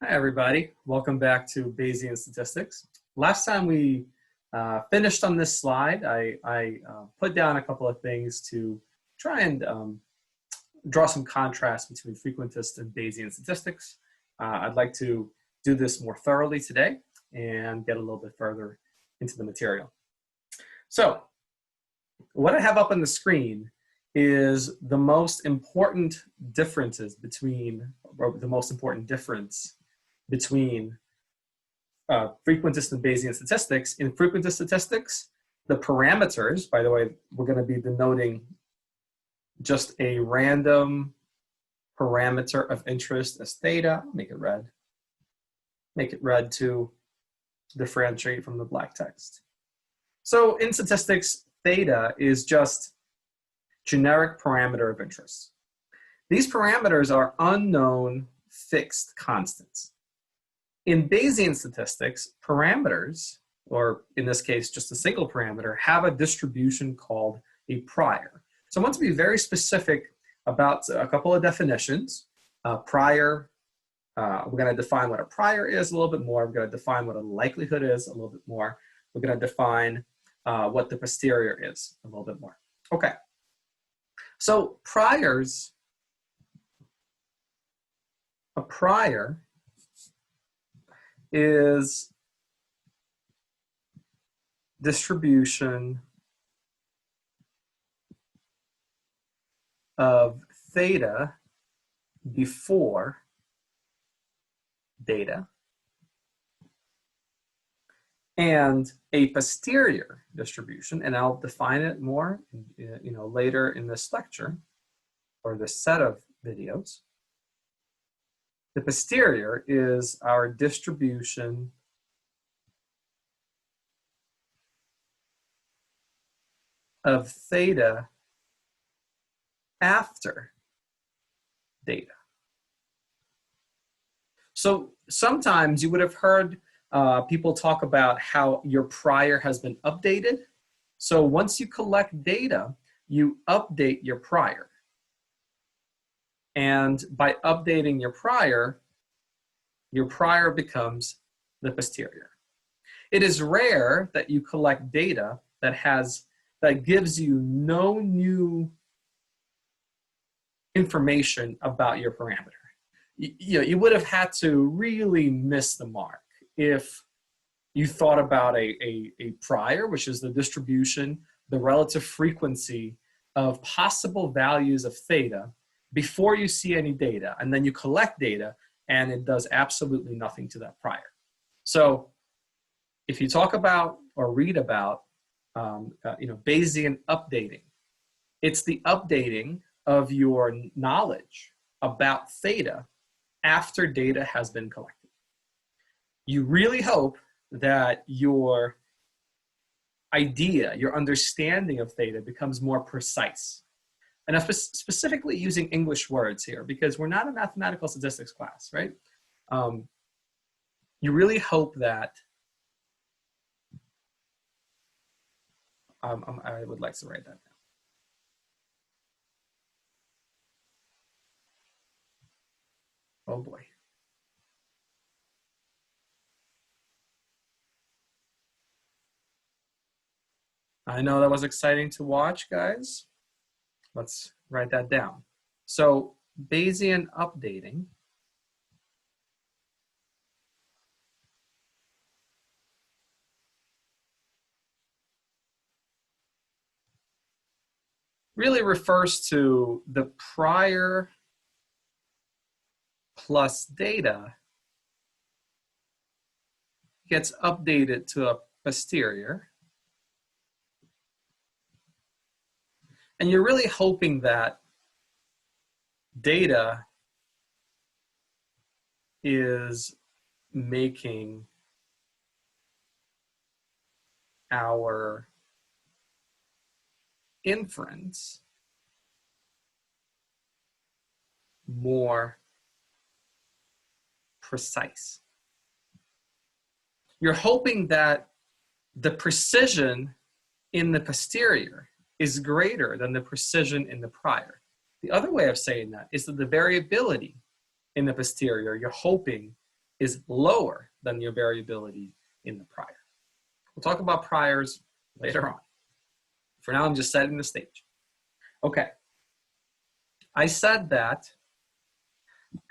Hi, everybody. Welcome back to Bayesian Statistics. Last time we finished on this slide, I put down a couple of things to try and draw some contrast between frequentist and Bayesian statistics. I'd like to do this more thoroughly today and get a little bit further into the material. So what I have up on the screen is the most important differences between, or the most important difference between frequentist and Bayesian statistics. In frequentist statistics, the parameters, by the way, we're going to be denoting just a random parameter of interest as theta. Make it red. Make it red to differentiate from the black text. So in statistics, theta is just generic parameter of interest. These parameters are unknown fixed constants. In Bayesian statistics, parameters, or in this case, just a single parameter, have a distribution called a prior. So I want to be very specific about a couple of definitions. Prior, we're going to define what a prior is a little bit more. We're going to define what a likelihood is a little bit more. We're going to define what the posterior is a little bit more. Okay. So priors, a prior is distribution of theta before data and a posterior distribution, and I'll define it more later in this lecture or this set of videos. The posterior is our distribution of theta after data. So sometimes you would have heard people talk about how your prior has been updated. So once you collect data, you update your prior. And by updating your prior becomes the posterior. It is rare that you collect data that gives you no new information about your parameter. You would have had to really miss the mark if you thought about a prior, which is the distribution, the relative frequency of possible values of theta before you see any data, and then you collect data and it does absolutely nothing to that prior. So if you talk about or read about Bayesian updating, it's the updating of your knowledge about theta after data has been collected. You really hope that your idea, your understanding of theta becomes more precise. And I'm specifically using English words here because we're not a mathematical statistics class, right? You really hope that, I would like to write that down. Oh boy. I know that was exciting to watch, guys. Let's write that down. So Bayesian updating really refers to the prior plus data gets updated to a posterior. And you're really hoping that data is making our inference more precise. You're hoping that the precision in the posterior is greater than the precision in the prior. The other way of saying that is that the variability in the posterior, you're hoping, is lower than your variability in the prior. We'll talk about priors later on. For now, I'm just setting the stage. Okay. I said that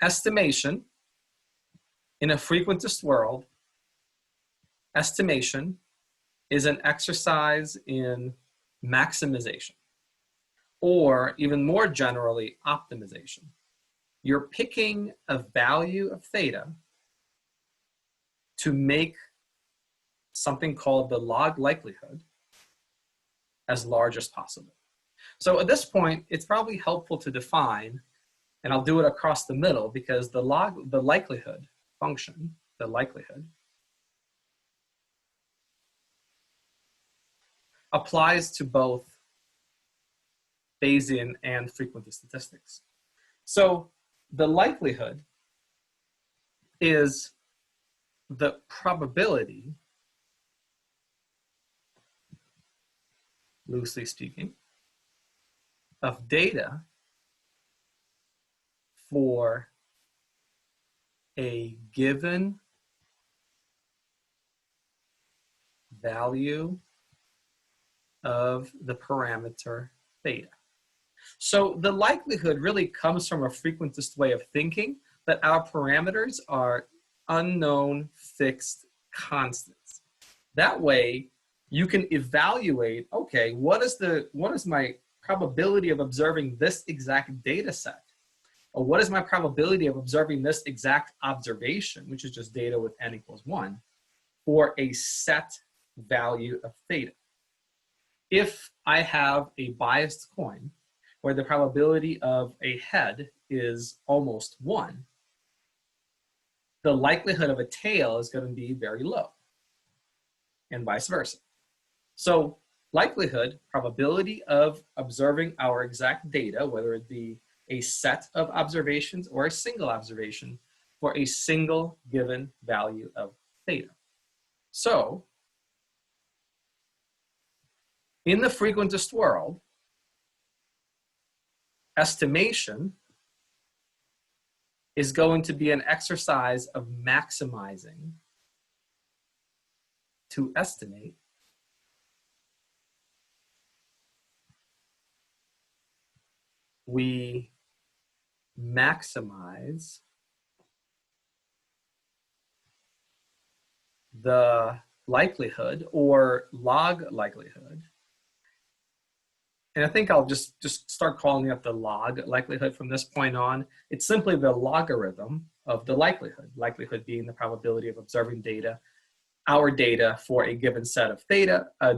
estimation in a frequentist world, estimation is an exercise in maximization, or even more generally, optimization. You're picking a value of theta to make something called the log likelihood as large as possible. So at this point, it's probably helpful to define, and I'll do it across the middle because the likelihood function, the likelihood, applies to both Bayesian and frequentist statistics. So the likelihood is the probability, loosely speaking, of data for a given value of the parameter theta. So the likelihood really comes from a frequentist way of thinking that our parameters are unknown fixed constants. That way you can evaluate, okay, what is my probability of observing this exact data set? Or what is my probability of observing this exact observation, which is just data with n equals 1, for a set value of theta? If I have a biased coin where the probability of a head is almost 1, the likelihood of a tail is going to be very low, and vice versa. So likelihood, probability of observing our exact data, whether it be a set of observations or a single observation, for a single given value of theta. So in the frequentist world, estimation is going to be an exercise of maximizing to estimate we maximize the likelihood or log likelihood. And I think I'll just start calling it the log likelihood from this point on. It's simply the logarithm of the likelihood being the probability of observing data, our data for a given set of theta, a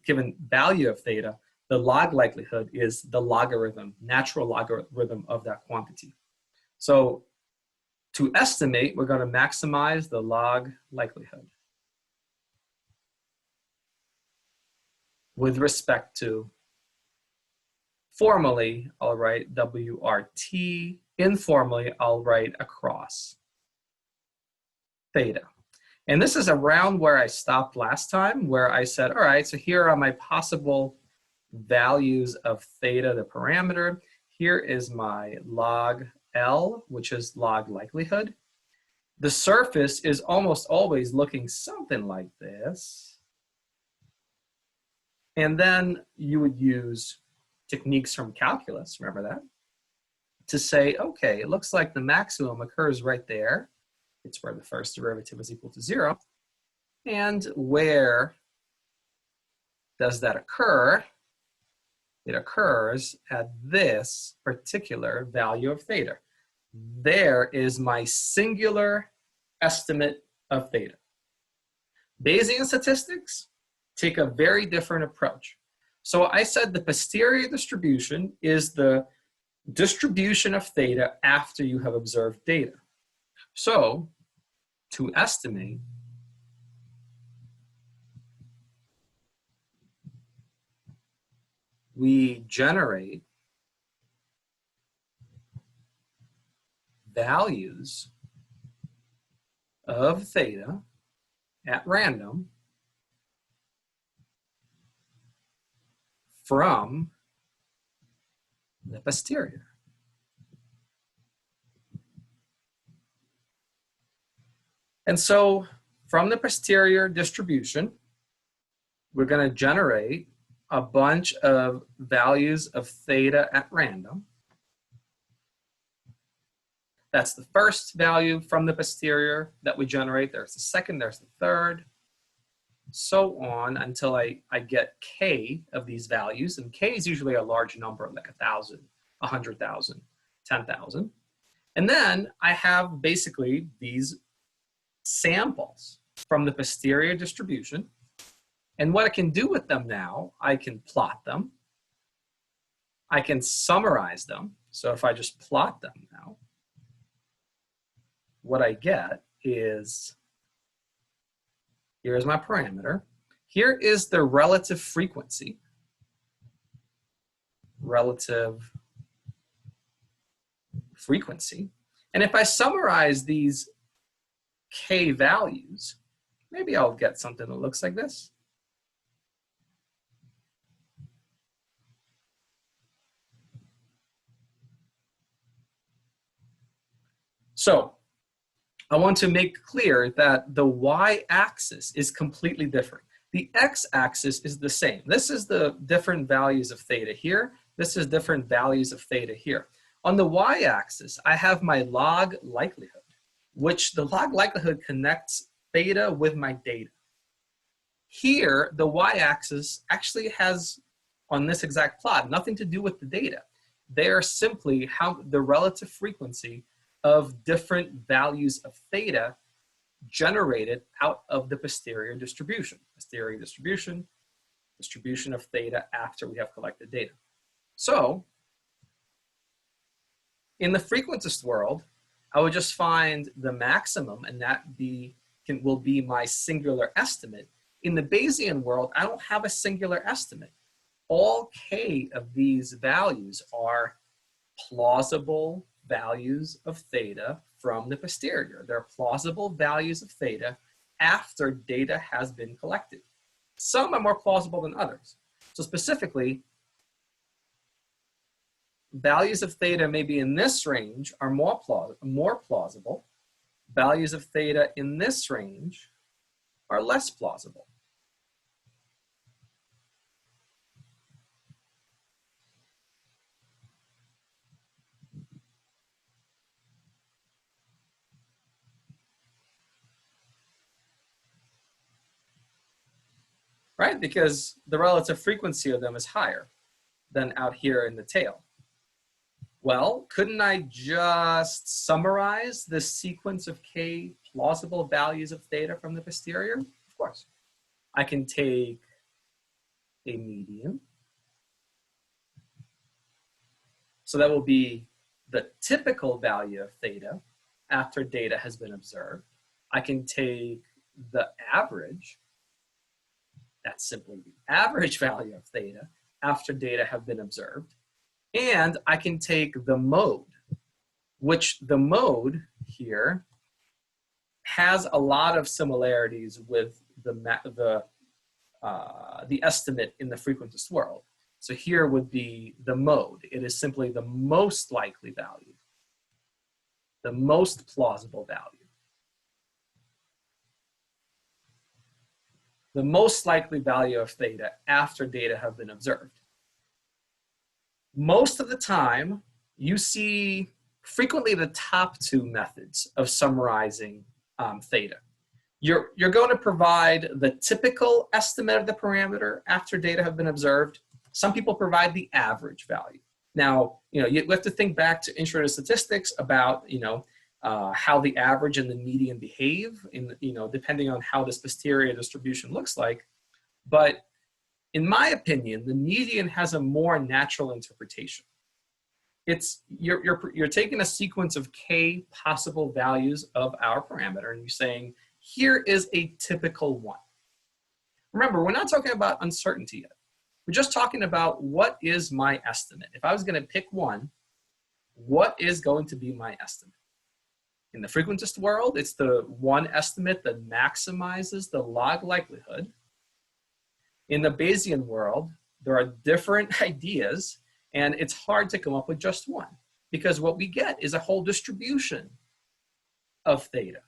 given value of theta. The log likelihood is the logarithm, natural logarithm of that quantity. So to estimate, we're going to maximize the log likelihood with respect to, formally, I'll write WRT. Informally, I'll write across theta. And this is around where I stopped last time, where I said, all right, so here are my possible values of theta, the parameter. Here is my log L, which is log likelihood. The surface is almost always looking something like this. And then you would use techniques from calculus, remember that, to say, okay, it looks like the maximum occurs right there. It's where the first derivative is equal to 0. And where does that occur? It occurs at this particular value of theta. There is my singular estimate of theta. Bayesian statistics take a very different approach. So I said the posterior distribution is the distribution of theta after you have observed data. So to estimate, we generate values of theta at random from the posterior. And so from the posterior distribution, we're going to generate a bunch of values of theta at random. That's the first value from the posterior that we generate. There's the second, there's the third, so on until I get k of these values. And k is usually a large number, like 1,000, 100,000, 10,000. And then I have basically these samples from the posterior distribution. And what I can do with them now, I can plot them. I can summarize them. So if I just plot them now, what I get is, here's my parameter. Here is the relative frequency. Relative frequency. And if I summarize these k values, maybe I'll get something that looks like this. So I want to make clear that the y-axis is completely different. The x-axis is the same. This is the different values of theta here. This is different values of theta here. On the y-axis, I have my log likelihood, which the log likelihood connects theta with my data. Here, the y-axis actually has, on this exact plot, nothing to do with the data. They are simply how the relative frequency of different values of theta generated out of the posterior distribution. Posterior distribution, distribution of theta after we have collected data. So, in the frequentist world, I would just find the maximum and that will be my singular estimate. In the Bayesian world, I don't have a singular estimate. All k of these values are plausible values of theta from the posterior. They're plausible values of theta after data has been collected. Some are more plausible than others. So specifically, values of theta maybe in this range are more plausible. Values of theta in this range are less plausible. Right? Because the relative frequency of them is higher than out here in the tail. Well, couldn't I just summarize the sequence of k plausible values of theta from the posterior? Of course. I can take a median. So that will be the typical value of theta after data has been observed. I can take the average. That's simply the average value of theta after data have been observed. And I can take the mode, which the mode here has a lot of similarities with the estimate in the frequentist world. So here would be the mode. It is simply the most likely value, the most plausible value. The most likely value of theta after data have been observed. Most of the time, you see frequently the top two methods of summarizing theta. You're going to provide the typical estimate of the parameter after data have been observed. Some people provide the average value. Now, you have to think back to intro to statistics about, how the average and the median behave depending on how this posterior distribution looks like. But in my opinion, the median has a more natural interpretation. You're taking a sequence of k possible values of our parameter and you're saying, here is a typical one. Remember, we're not talking about uncertainty yet. We're just talking about what is my estimate. If I was going to pick one, what is going to be my estimate? In the frequentist world, it's the one estimate that maximizes the log likelihood. In the Bayesian world, there are different ideas, and it's hard to come up with just one, because what we get is a whole distribution of theta.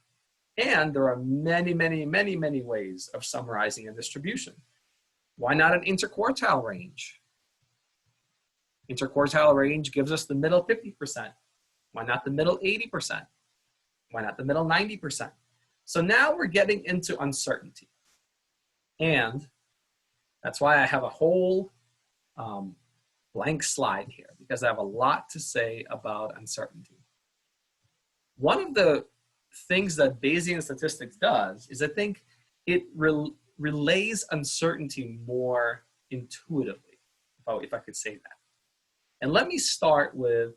And there are many, many, many, many ways of summarizing a distribution. Why not an interquartile range? Interquartile range gives us the middle 50%. Why not the middle 80%? Why not the middle 90%? So now we're getting into uncertainty. And that's why I have a whole blank slide here, because I have a lot to say about uncertainty. One of the things that Bayesian statistics does is I think it relays uncertainty more intuitively, if I could say that. And let me start with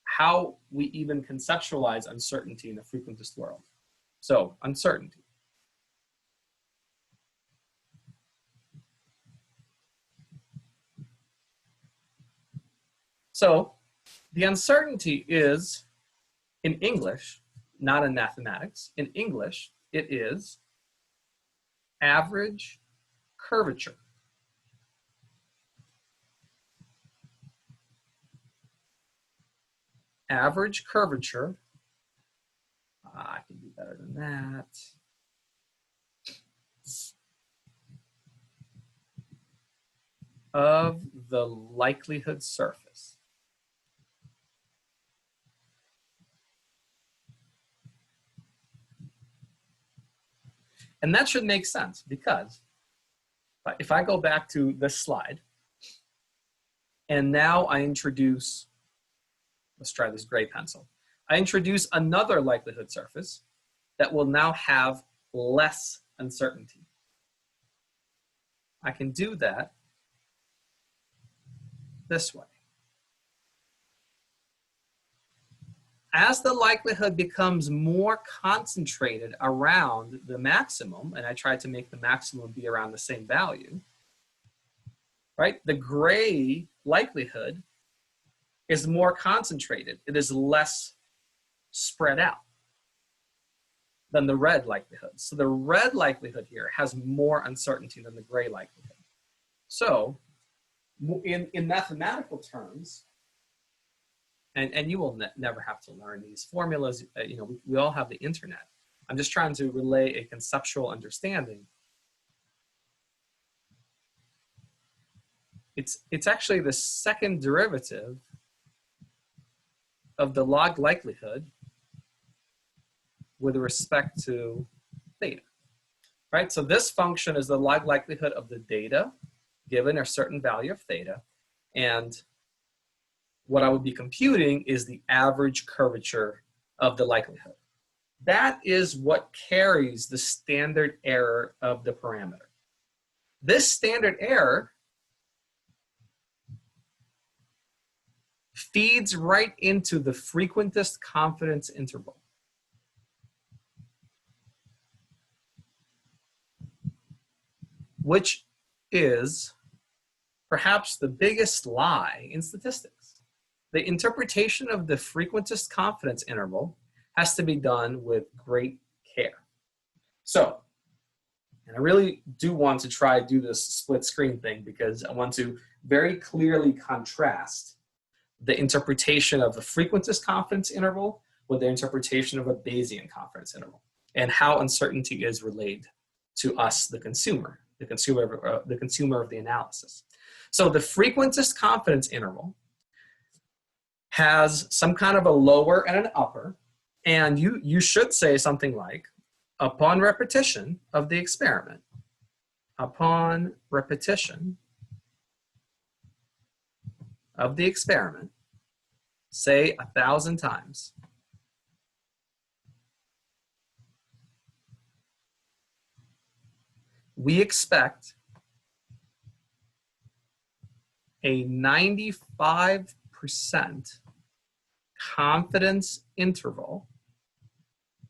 how we even conceptualize uncertainty in the frequentist world. So, uncertainty. So, the uncertainty is, in English, not in mathematics, in English, it is average curvature. Average curvature, I can do better than that. Of the likelihood surface. And that should make sense, because if I go back to this slide, and now I introduce, let's try this gray pencil. I introduce another likelihood surface that will now have less uncertainty. I can do that this way. As the likelihood becomes more concentrated around the maximum, and I try to make the maximum be around the same value, right? The gray likelihood is more concentrated. It is less spread out than the red likelihood. So the red likelihood here has more uncertainty than the gray likelihood. So in mathematical terms, and you will never have to learn these formulas, you know, we all have the internet. I'm just trying to relay a conceptual understanding. It's actually the second derivative of the log likelihood with respect to theta, right? So this function is the log likelihood of the data given a certain value of theta, and what I would be computing is the average curvature of the likelihood. That is what carries the standard error of the parameter. This standard error feeds right into the frequentist confidence interval. Which is perhaps the biggest lie in statistics. The interpretation of the frequentist confidence interval has to be done with great care. So, and I really do want to try to do this split screen thing, because I want to very clearly contrast the interpretation of the frequentist confidence interval with the interpretation of a Bayesian confidence interval, and how uncertainty is relayed to us, the consumer of the analysis. So the frequentist confidence interval has some kind of a lower and an upper, and you should say something like, upon repetition of the experiment, upon repetition of the experiment, say 1,000 times, we expect a 95% confidence interval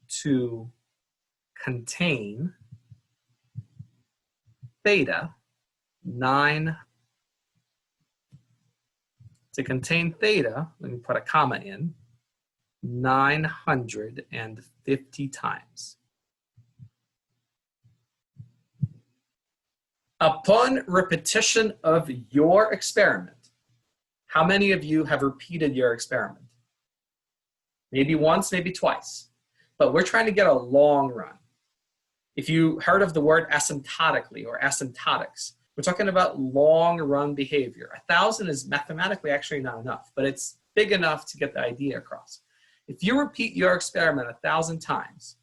to contain theta 9. To contain theta, let me put a comma in, 950 times. Upon repetition of your experiment, how many of you have repeated your experiment? Maybe once, maybe twice. but we're trying to get a long run. If you heard of the word asymptotically or asymptotics, we're talking about long run behavior. 1,000 is mathematically actually not enough, but it's big enough to get the idea across. If you repeat your experiment 1,000 times,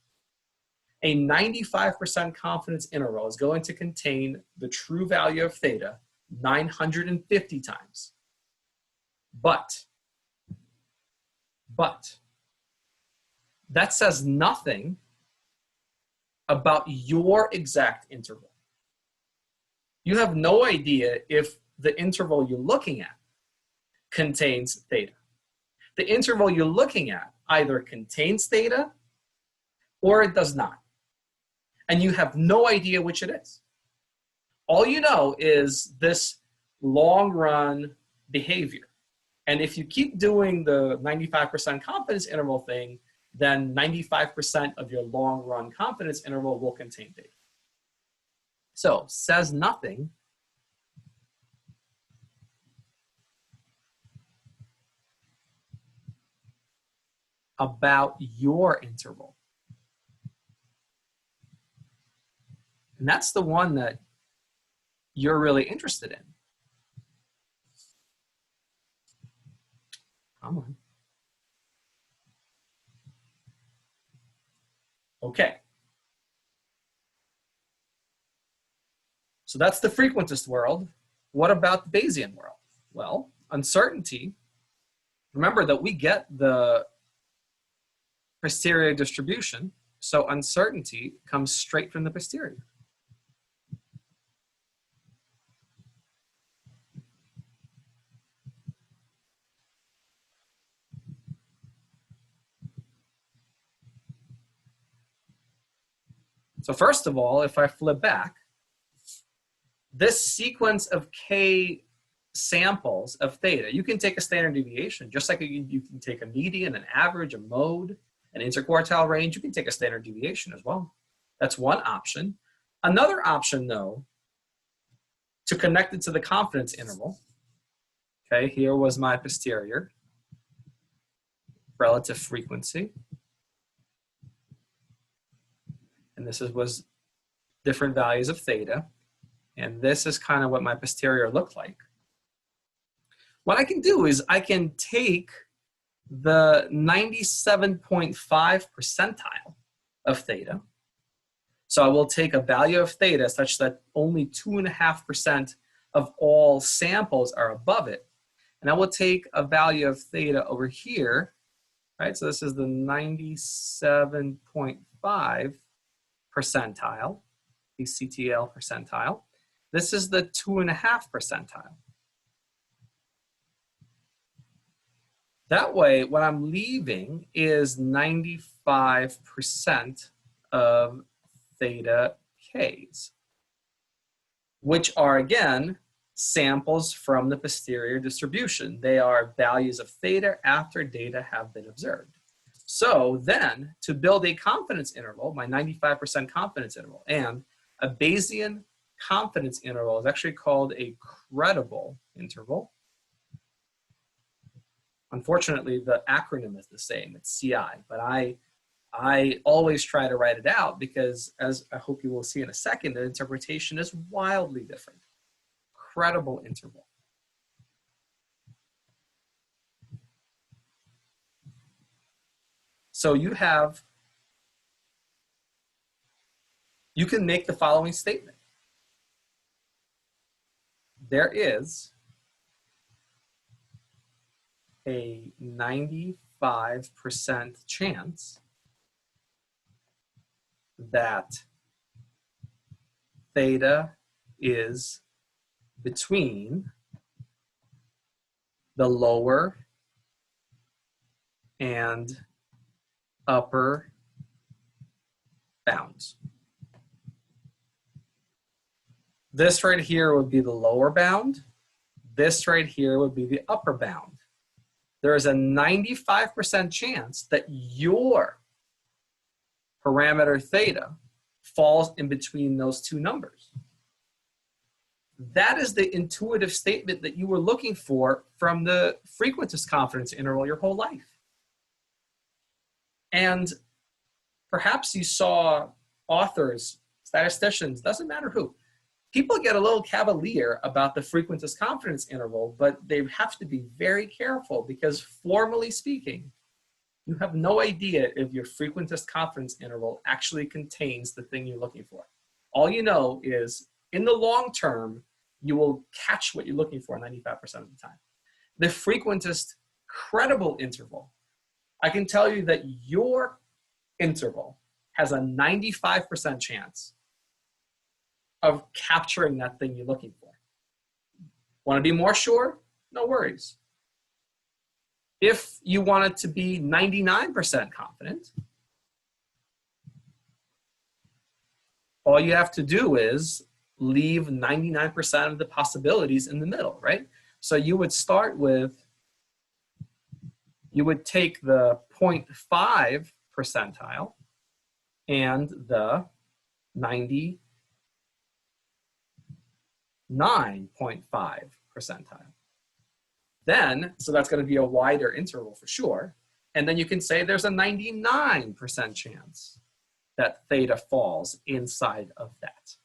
a 95% confidence interval is going to contain the true value of theta 950 times. But that says nothing about your exact interval. You have no idea if the interval you're looking at contains theta. The interval you're looking at either contains theta or it does not. And you have no idea which it is. All you know is this long run behavior. And if you keep doing the 95% confidence interval thing, then 95% of your long run confidence interval will contain theta. So, says nothing about your interval. And that's the one that you're really interested in. Come on. Okay. So that's the frequentist world. What about the Bayesian world? Well, uncertainty, remember that we get the posterior distribution, so uncertainty comes straight from the posterior. So first of all, if I flip back, this sequence of k samples of theta, you can take a standard deviation, just like you can take a median, an average, a mode, an interquartile range. You can take a standard deviation as well. That's one option. Another option, though, to connect it to the confidence interval, okay, here was my posterior relative frequency. And this was different values of theta. And this is kind of what my posterior looked like. What I can do is I can take the 97.5 percentile of theta. So I will take a value of theta such that only 2.5% of all samples are above it. And I will take a value of theta over here, right? So this is the 97.5 percentile, the CTL percentile. This is the 2.5 percentile. That way, what I'm leaving is 95% of theta k's, which are, again, samples from the posterior distribution. They are values of theta after data have been observed. So then, to build a confidence interval, my 95% confidence interval, and a Bayesian confidence interval is actually called a credible interval. Unfortunately, the acronym is the same, it's CI, but I always try to write it out because, as I hope you will see in a second, the interpretation is wildly different. Credible interval. So you can make the following statement. There is a 95% chance that theta is between the lower and upper bounds. This right here would be the lower bound. This right here would be the upper bound. There is a 95% chance that your parameter theta falls in between those two numbers. That is the intuitive statement that you were looking for from the frequentist confidence interval your whole life. And Perhaps you saw authors, statisticians, doesn't matter who. People get a little cavalier about the frequentist confidence interval, but they have to be very careful because formally speaking, you have no idea if your frequentist confidence interval actually contains the thing you're looking for. All you know is in the long term, you will catch what you're looking for 95% of the time. The frequentist credible interval, I can tell you that your interval has a 95% chance of capturing that thing you're looking for. Want to be more sure? No worries. If you want it to be 99% confident, all you have to do is leave 99% of the possibilities in the middle, right? So you would start with, you would take the 0.5 percentile and the 99.5 percentile. Then, so that's going to be a wider interval for sure. And then you can say there's a 99% chance that theta falls inside of that.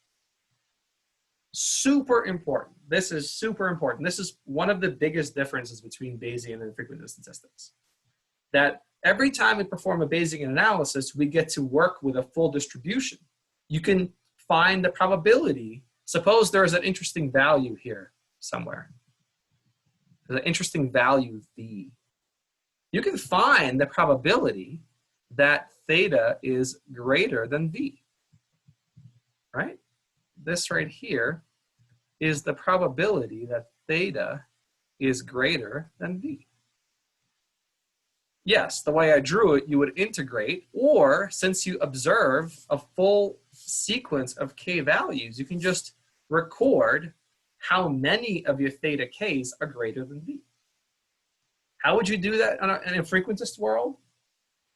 Super important. This is super important. This is one of the biggest differences between Bayesian and frequentist statistics. That every time we perform a Bayesian analysis, we get to work with a full distribution. You can find the probability. Suppose there's an interesting value here somewhere. There's an interesting value V. You can find the probability that theta is greater than V, right? This right here is the probability that theta is greater than V. Yes, the way I drew it, you would integrate, or since you observe a full sequence of K values, you can just record how many of your theta Ks are greater than V. How would you do that in a frequentist world?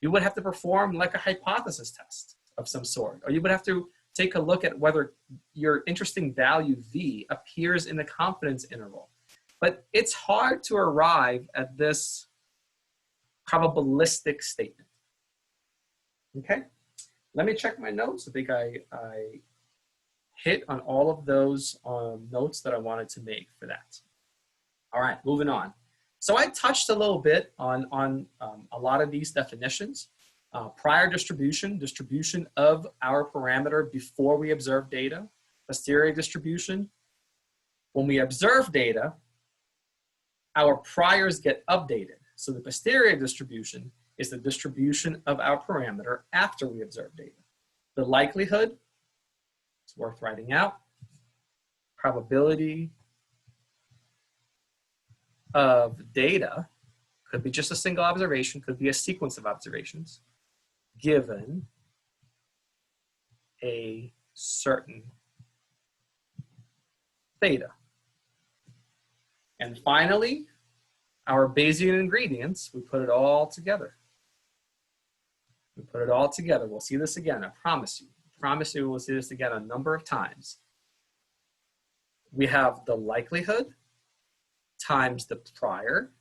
You would have to perform like a hypothesis test of some sort, or you would have to take a look at whether your interesting value V appears in the confidence interval. But it's hard to arrive at this probabilistic statement. Okay, let me check my notes. I think I hit on all of those notes that I wanted to make for that. All right, moving on. So I touched a little bit on a lot of these definitions. Prior distribution, distribution of our parameter before we observe data. Posterior distribution, when we observe data, our priors get updated. So the posterior distribution is the distribution of our parameter after we observe data. The likelihood, it's worth writing out. Probability of data, could be just a single observation, could be a sequence of observations, given a certain theta. And finally, our Bayesian ingredients, we put it all together. We put it all together. We'll see this again, I promise you. I promise you we'll see this again a number of times. We have the likelihood times the prior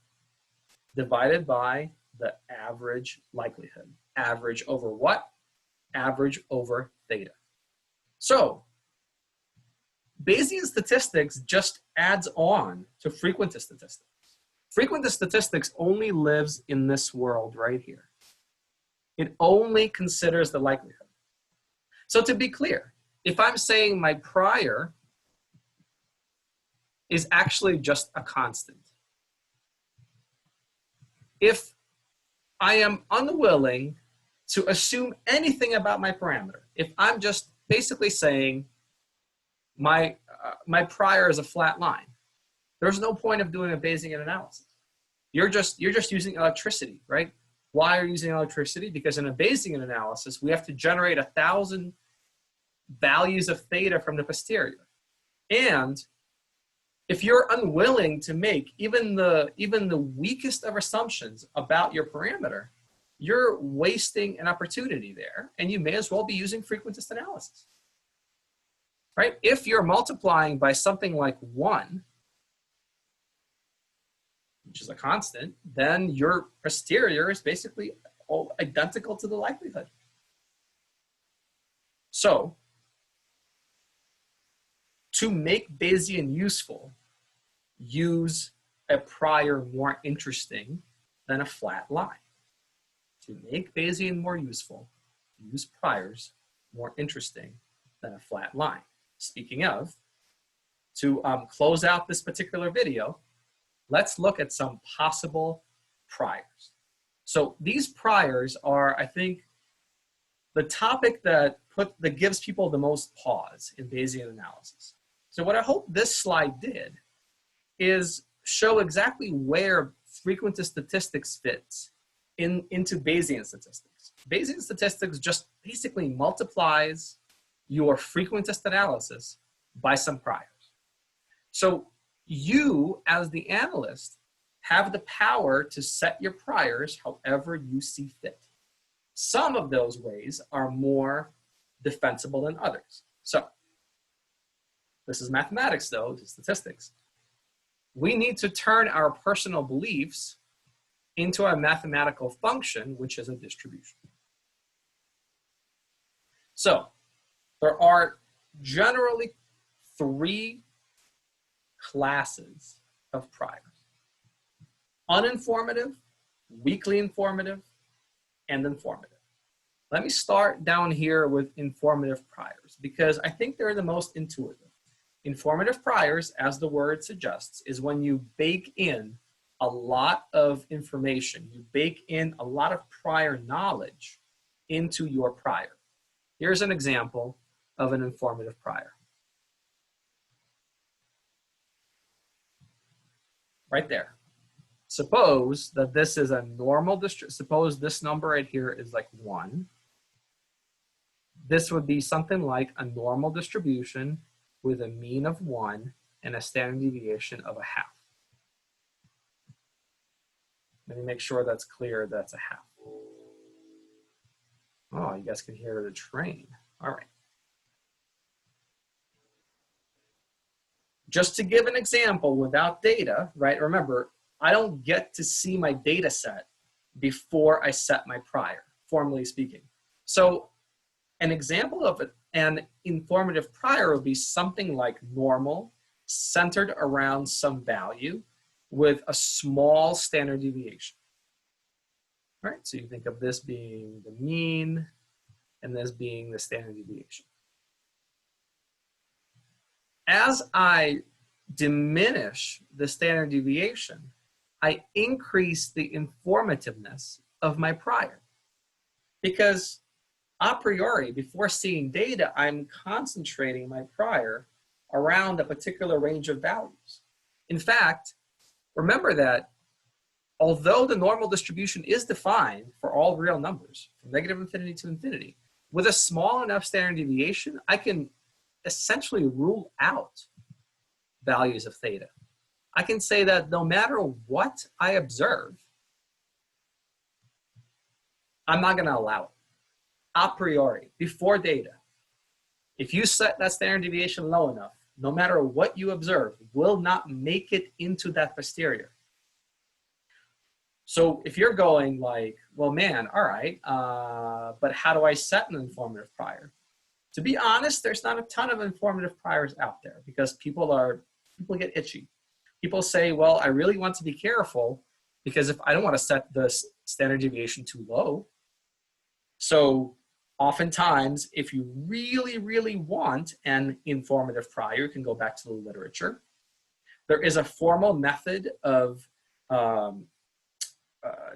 divided by the average likelihood. Average over what? Average over theta. So, Bayesian statistics just adds on to frequentist statistics. Frequentist statistics only lives in this world right here. It only considers the likelihood. So to be clear, if I'm saying my prior is actually just a constant, if I am unwilling to assume anything about my parameter, if I'm just basically saying my prior is a flat line, there's no point of doing a Bayesian analysis. You're just using electricity, right? Why are you using electricity? Because in a Bayesian analysis, we have to generate 1,000 values of theta from the posterior. And if you're unwilling to make even the weakest of assumptions about your parameter, you're wasting an opportunity there, and you may as well be using frequentist analysis, right? If you're multiplying by something like 1, which is a constant, then your posterior is basically all identical to the likelihood. So to make Bayesian useful, use a prior more interesting than a flat line. To make Bayesian more useful, use priors more interesting than a flat line. Speaking of, to close out this particular video, let's look at some possible priors. So these priors are, I think, the topic that gives people the most pause in Bayesian analysis. So what I hope this slide did is show exactly where frequentist statistics fits into Bayesian statistics. Bayesian statistics just basically multiplies your frequentist analysis by some priors. So you, as the analyst, have the power to set your priors however you see fit. Some of those ways are more defensible than others. So this is mathematics, though, to statistics. We need to turn our personal beliefs into a mathematical function, which is a distribution. So there are generally three classes of priors: uninformative, weakly informative, and informative. Let me start down here with informative priors because I think they're the most intuitive. Informative priors, as the word suggests, is when you bake in a lot of information. You bake in a lot of prior knowledge into your prior. Here's an example of an informative prior. Right there. Suppose that this is a normal suppose this number right here is like 1. This would be something like a normal distribution with a mean of 1 and a standard deviation of 1/2. Let me make sure that's clear. That's 1/2. Oh, you guys can hear the train. All right. Just to give an example without data, right? Remember, I don't get to see my data set before I set my prior, formally speaking. So an example of an informative prior would be something like normal, centered around some value with a small standard deviation. All right, so you think of this being the mean and this being the standard deviation. As I diminish the standard deviation, I increase the informativeness of my prior. Because a priori, before seeing data, I'm concentrating my prior around a particular range of values. In fact, remember that although the normal distribution is defined for all real numbers, from -infinity to infinity, with a small enough standard deviation, I can essentially rule out values of theta. I can say that no matter what I observe, I'm not going to allow it. A priori, before data, if you set that standard deviation low enough, no matter what you observe, will not make it into that posterior. So if you're going like, well, man, all right, but how do I set an informative prior? To be honest, there's not a ton of informative priors out there because people get itchy. People say, well, I really want to be careful because if I don't want to set the standard deviation too low. So oftentimes, if you really, really want an informative prior, you can go back to the literature. There is a formal method of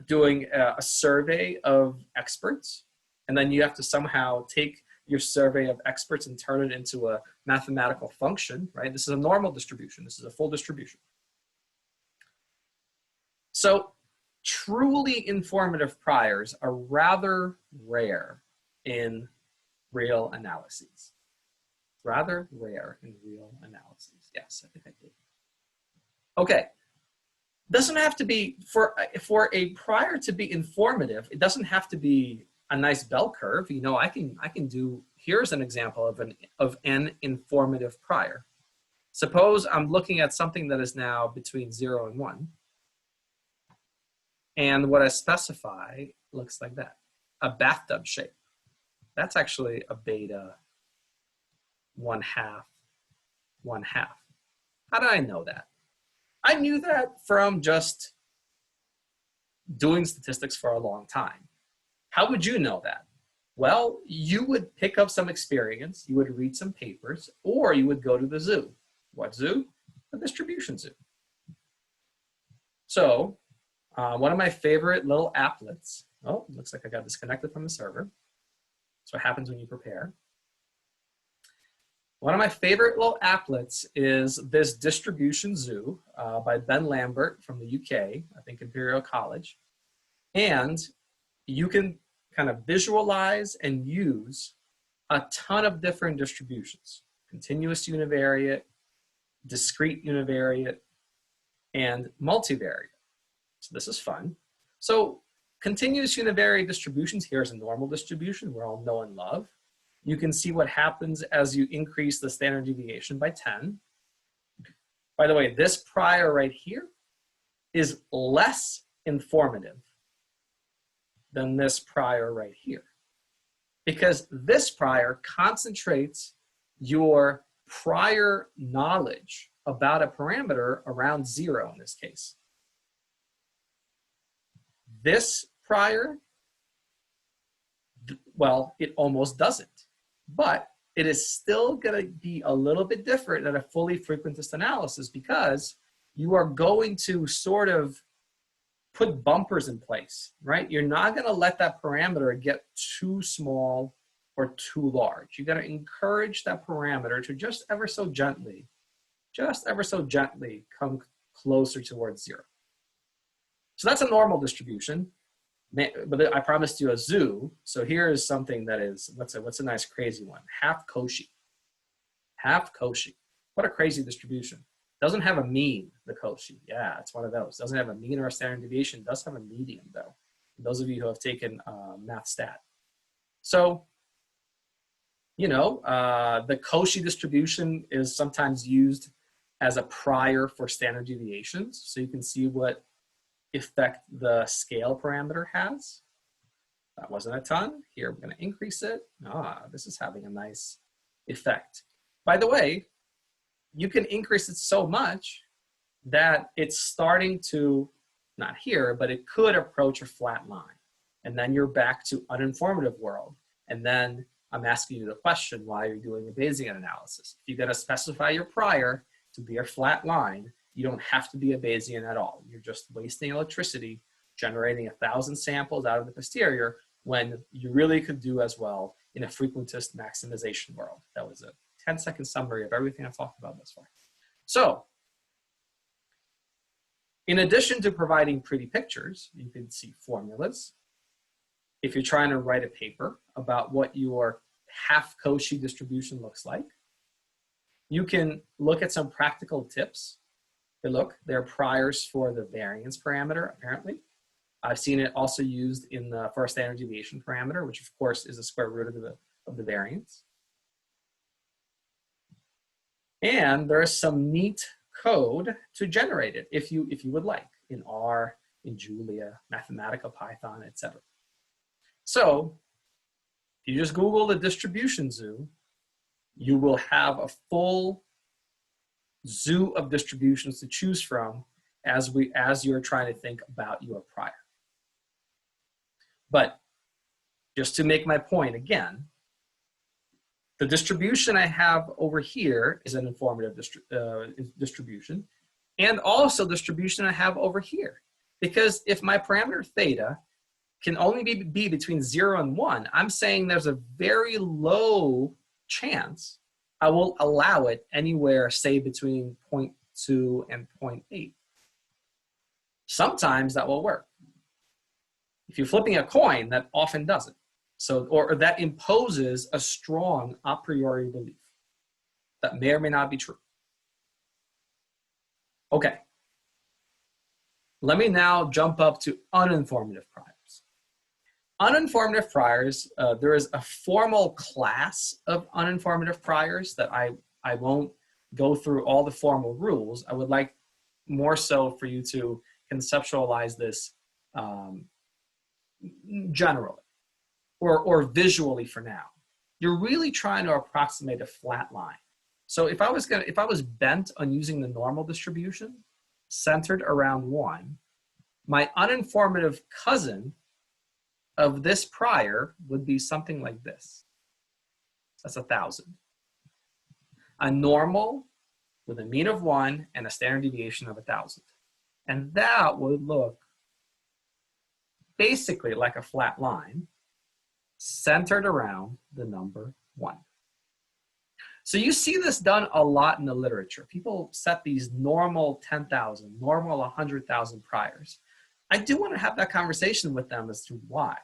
doing a survey of experts, and then you have to somehow take your survey of experts and turn it into a mathematical function, right? This is a normal distribution. This is a full distribution. So truly informative priors are rather rare in real analyses. Rather rare in real analyses. Yes, I think I did. Okay. Doesn't have to be, for a prior to be informative, it doesn't have to be a nice bell curve. You know, I can do, here's an example of an informative prior. Suppose I'm looking at something that is now between 0 and 1. And what I specify looks like that, a bathtub shape. That's actually a beta 1/2, 1/2. How did I know that? I knew that from just doing statistics for a long time. How would you know that? Well, you would pick up some experience, you would read some papers, or you would go to the zoo. What zoo? The distribution zoo. So one of my favorite little applets, oh, looks like I got disconnected from the server. That's what happens when you prepare. One of my favorite little applets is this distribution zoo by Ben Lambert from the UK, I think Imperial College. And you can kind of visualize and use a ton of different distributions: continuous univariate, discrete univariate, and multivariate. So this is fun. So continuous univariate distributions, here's a normal distribution we all know and love. You can see what happens as you increase the standard deviation by 10. By the way, this prior right here is less informative than this prior right here, because this prior concentrates your prior knowledge about a parameter around 0 in this case. This prior, well, it almost doesn't, but it is still going to be a little bit different than a fully frequentist analysis, because you are going to sort of put bumpers in place, right? You're not going to let that parameter get too small or too large. You got to encourage that parameter to just ever so gently come closer towards 0. So that's a normal distribution, but I promised you a zoo. So here is something that is, what's a nice crazy one? Half Cauchy. Half Cauchy. What a crazy distribution. Doesn't have a mean, the Cauchy. Yeah, it's one of those. Doesn't have a mean or a standard deviation. Does have a median, though. Those of you who have taken math stat. So, you know, the Cauchy distribution is sometimes used as a prior for standard deviations. So you can see what effect the scale parameter has. That wasn't a ton. Here, we're going to increase it. This is having a nice effect. By the way, you can increase it so much that it's starting to, not here, but it could approach a flat line. And then you're back to uninformative world. And then I'm asking you the question, why are you doing a Bayesian analysis? If you're going to specify your prior to be a flat line, you don't have to be a Bayesian at all. You're just wasting electricity, generating 1,000 samples out of the posterior, when you really could do as well in a frequentist maximization world. That was a 10-second summary of everything I've talked about thus far. So, in addition to providing pretty pictures, you can see formulas. If you're trying to write a paper about what your half Cauchy distribution looks like, you can look at some practical tips. They're priors for the variance parameter, apparently. I've seen it also used in the first standard deviation parameter, which of course is the square root of the variance. And there is some neat code to generate it if you would like, in R, in Julia, Mathematica, Python, etc. So if you just Google the distribution zoo, you will have a full zoo of distributions to choose from as you're trying to think about your prior. But just to make my point again, the distribution I have over here is an informative distribution, and also distribution I have over here. Because if my parameter theta can only be between 0 and 1, I'm saying there's a very low chance I will allow it anywhere, say, between 0.2 and 0.8. Sometimes that will work. If you're flipping a coin, that often doesn't. So, or that imposes a strong a priori belief that may or may not be true. Okay. Let me now jump up to uninformative priors. Uninformative priors, there is a formal class of uninformative priors that I won't go through all the formal rules. I would like more so for you to conceptualize this generally or visually for now. you're really trying to approximate a flat line. So if I was bent on using the normal distribution centered around 1, my uninformative cousin of this prior would be something like this. That's 1,000. A normal with a mean of 1 and a standard deviation of 1,000. And that would look basically like a flat line centered around the number 1. So you see this done a lot in the literature. People set these normal 10,000, normal 100,000 priors. I do want to have that conversation with them as to why.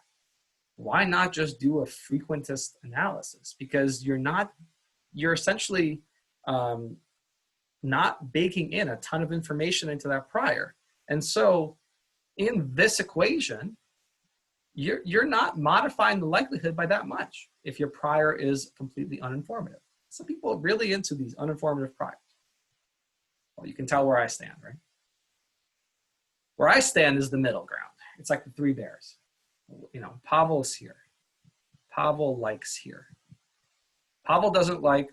Why not just do a frequentist analysis? Because you're essentially not baking in a ton of information into that prior. And so in this equation, you're not modifying the likelihood by that much if your prior is completely uninformative. Some people are really into these uninformative priors. Well, you can tell where I stand, right? Where I stand is the middle ground. It's like the 3 bears. You know, Pavel's here. Pavel likes here. Pavel doesn't like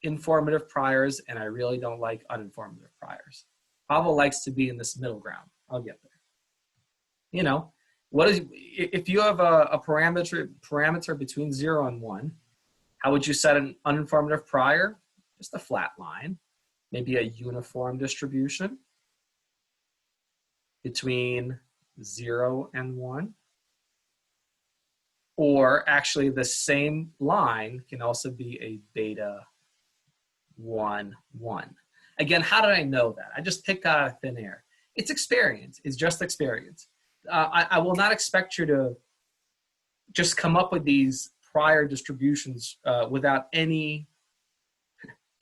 informative priors, and I really don't like uninformative priors. Pavel likes to be in this middle ground. I'll get there. You know, if you have a parameter between 0 and 1, how would you set an uninformative prior? Just a flat line, maybe a uniform distribution between 0 and 1. Or actually the same line can also be a beta 1, 1. Again, how did I know that? I just picked out of thin air. It's experience. It's just experience. I will not expect you to just come up with these prior distributions without any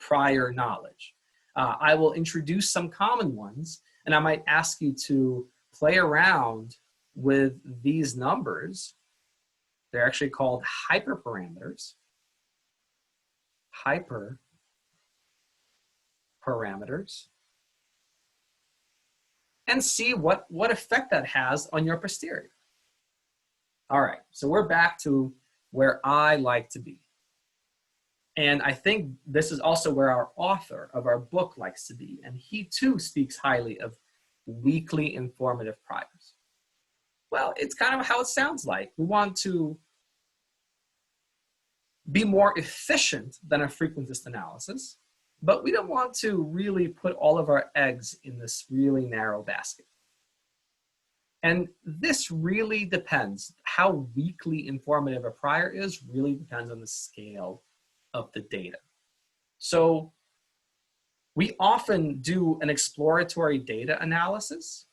prior knowledge. I will introduce some common ones, and I might ask you to play around with these numbers. They're actually called hyperparameters. Hyperparameters. And see what effect that has on your posterior. All right, so we're back to where I like to be. And I think this is also where our author of our book likes to be. And he too speaks highly of weakly informative priors. Well, it's kind of how it sounds like. We want to be more efficient than a frequentist analysis, but we don't want to really put all of our eggs in this really narrow basket. And this really depends. How weakly informative a prior is really depends on the scale of the data. So we often do an exploratory data analysis,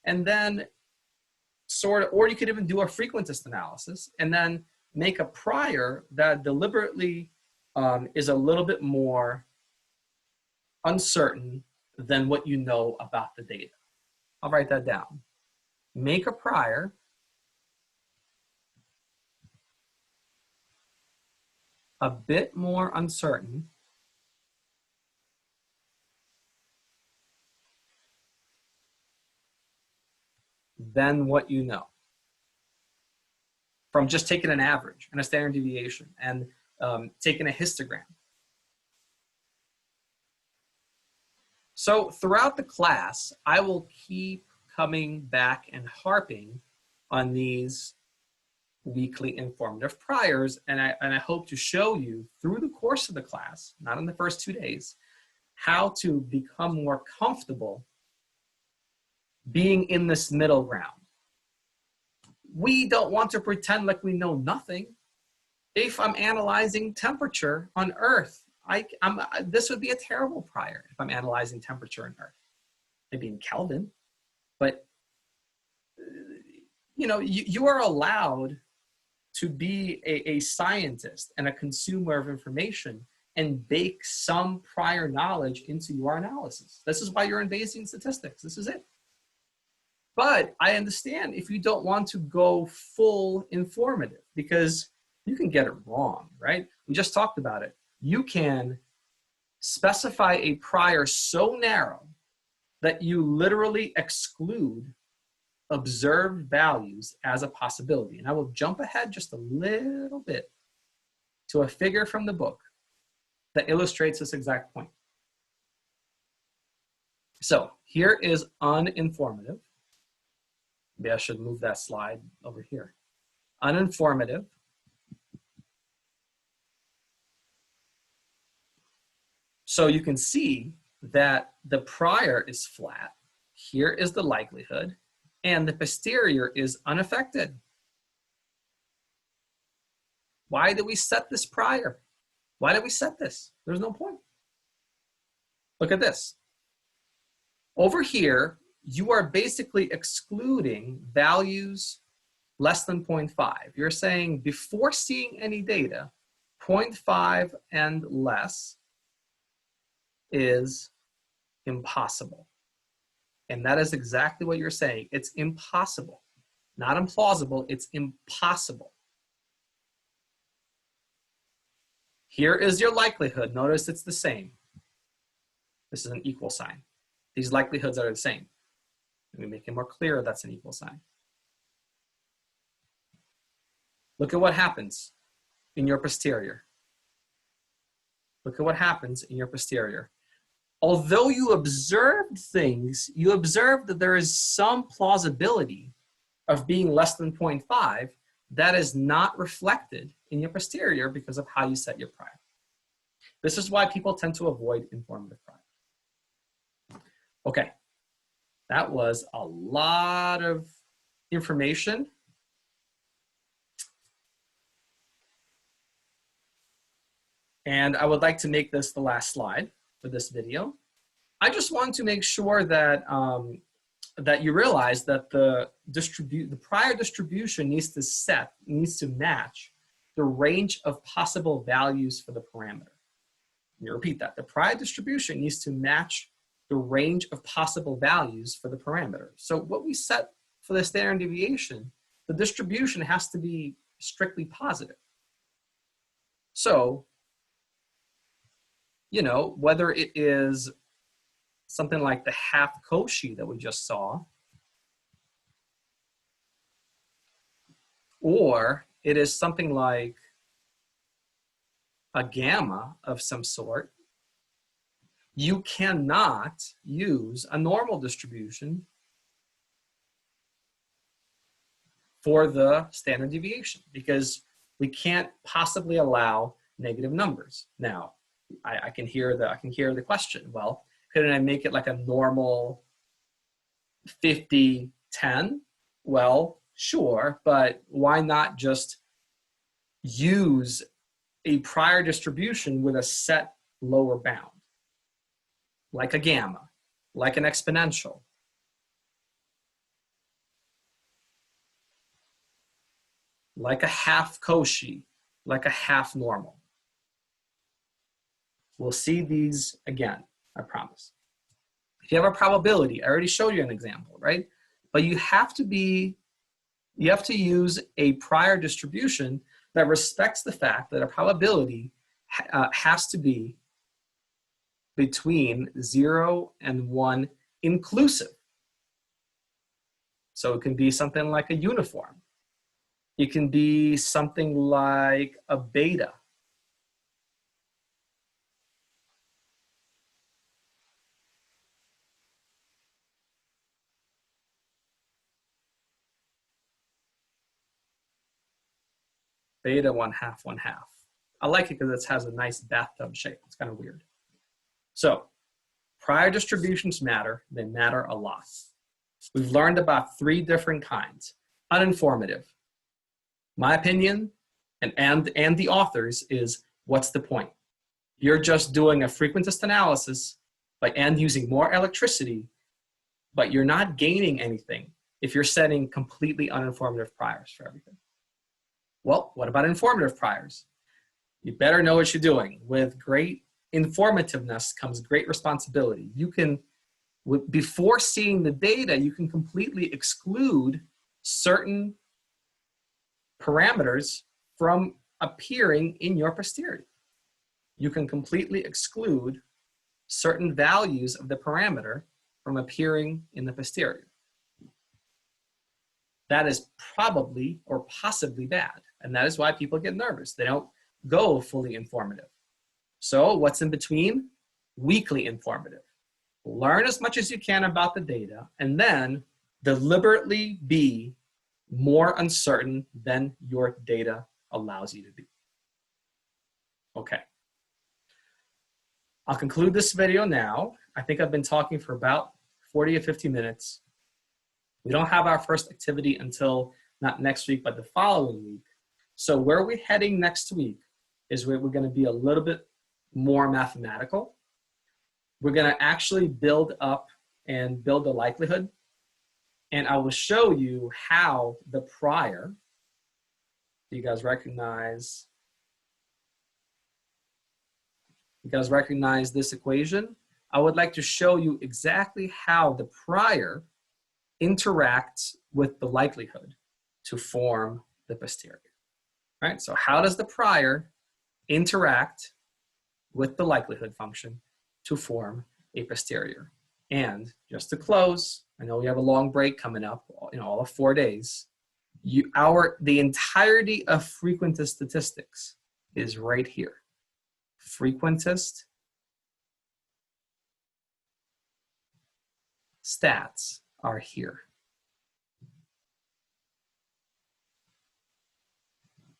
and then or you could even do a frequentist analysis, and then make a prior that deliberately is a little bit more uncertain than what you know about the data. I'll write that down. Make a prior a bit more uncertain than what you know from just taking an average and a standard deviation and taking a histogram. So throughout the class, I will keep coming back and harping on these weakly informative priors, and I hope to show you through the course of the class, not in the first 2 days, how to become more comfortable being in this middle ground. We don't want to pretend like we know nothing. If I'm analyzing temperature on Earth, this would be a terrible prior if I'm analyzing temperature on Earth. Maybe in Kelvin, but you know, you are allowed to be a scientist and a consumer of information and bake some prior knowledge into your analysis. This is why you're in Bayesian statistics. This is it. But I understand if you don't want to go full informative, because you can get it wrong, right? We just talked about it. You can specify a prior so narrow that you literally exclude observed values as a possibility. And I will jump ahead just a little bit to a figure from the book that illustrates this exact point. So here is uninformative. Maybe I should move that slide over here. Uninformative. So you can see that the prior is flat. Here is the likelihood, and the posterior is unaffected. Why did we set this prior? Why did we set this? There's no point. Look at this. Over here, you are basically excluding values less than 0.5. You're saying before seeing any data, 0.5 and less is impossible. And that is exactly what you're saying. It's impossible. Not implausible, it's impossible. Here is your likelihood. Notice it's the same. This is an equal sign. These likelihoods are the same. Let me make it more clear that's an equal sign. Look at what happens in your posterior. Look at what happens in your posterior. Although you observed things, you observed that there is some plausibility of being less than 0.5, that is not reflected in your posterior because of how you set your prior. This is why people tend to avoid informative prior. Okay, that was a lot of information. And I would like to make this the last slide for this video. I just want to make sure that that you realize that the prior distribution needs to match the range of possible values for the parameter. Let me repeat that. The prior distribution needs to match the range of possible values for the parameter. So what we set for the standard deviation, the distribution has to be strictly positive. So, you know, whether it is something like the half Cauchy that we just saw, or it is something like a gamma of some sort, you cannot use a normal distribution for the standard deviation because we can't possibly allow negative numbers. Now, I can hear the question. Well, couldn't I make it like a normal 50-10? Well, sure, but why not just use a prior distribution with a set lower bound? Like a gamma, like an exponential. Like a half Cauchy, like a half normal. We'll see these again, I promise. If you have a probability, I already showed you an example, right? But you have to use a prior distribution that respects the fact that a probability has to be between 0 and 1 inclusive. So it can be something like a uniform. It can be something like a beta. Beta 1/2, 1/2. I like it because it has a nice bathtub shape. It's kind of weird. So prior distributions matter. They matter a lot. We've learned about 3 different kinds. Uninformative. My opinion and the authors is, what's the point? You're just doing a frequentist analysis and using more electricity, but you're not gaining anything if you're setting completely uninformative priors for everything. Well, what about informative priors? You better know what you're doing. With great informativeness comes great responsibility. You can, before seeing the data, you can completely exclude certain parameters from appearing in your posterior. You can completely exclude certain values of the parameter from appearing in the posterior. That is probably or possibly bad. And that is why people get nervous. They don't go fully informative. So what's in between? Weakly informative. Learn as much as you can about the data and then deliberately be more uncertain than your data allows you to be. Okay. I'll conclude this video now. I think I've been talking for about 40 or 50 minutes. We don't have our first activity until not next week, but the following week. So where we're heading next week is where we're going to be a little bit more mathematical. We're going to actually build up and build the likelihood. And I will show you how the prior, you guys recognize this equation? I would like to show you exactly how the prior interacts with the likelihood to form the posterior. Right? So how does the prior interact with the likelihood function to form a posterior? And just to close, I know we have a long break coming up, all of 4 days. The entirety of frequentist statistics is right here. Frequentist stats are here.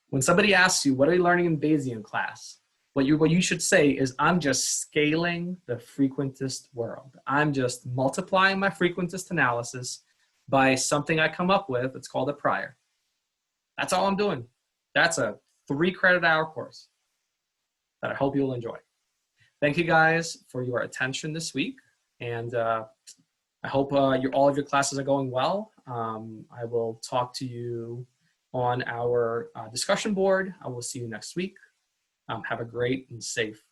When somebody asks you, what are you learning in Bayesian class? What you should say is, I'm just scaling the frequentist world. I'm just multiplying my frequentist analysis by something I come up with. It's called a prior. That's all I'm doing. That's a 3-credit-hour course that I hope you'll enjoy. Thank you guys for your attention this week. And I hope all of your classes are going well. I will talk to you on our discussion board. I will see you next week. Have a great and safe